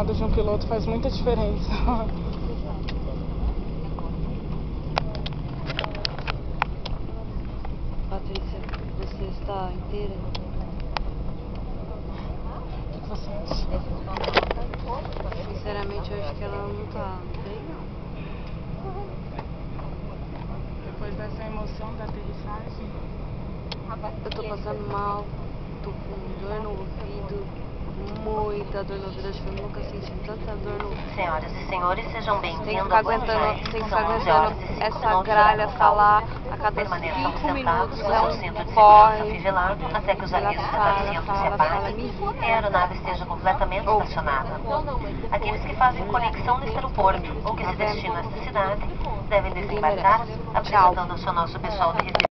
lado de um piloto faz muita diferença. Patrícia, você está inteira? O que você acha? Sinceramente, eu acho que ela não tá bem, não. Depois dessa emoção da aterrissagem. Eu tô passando mal, tô com dor no ouvido, muita dor no ouvido. Acho que eu nunca senti tanta dor no ouvido. Senhoras e senhores, sejam Tem que bem-vindos ficar ao Buenos aguentando, Aires. tem que São ficar 11 horas aguentando e 5 essa minutos gralha horário falar local. a cada Permaneçam 5 sentados minutos. com É o cinto um de segurança porre. afivelado até que os Ela avisos fala, assentos se fala, apaguem me e a irrita. aeronave esteja completamente estacionada. Aqueles que fazem conexão neste aeroporto ou que se destinam a esta cidade devem Ninguém desembarcar merece. apresentando-se ao nosso pessoal de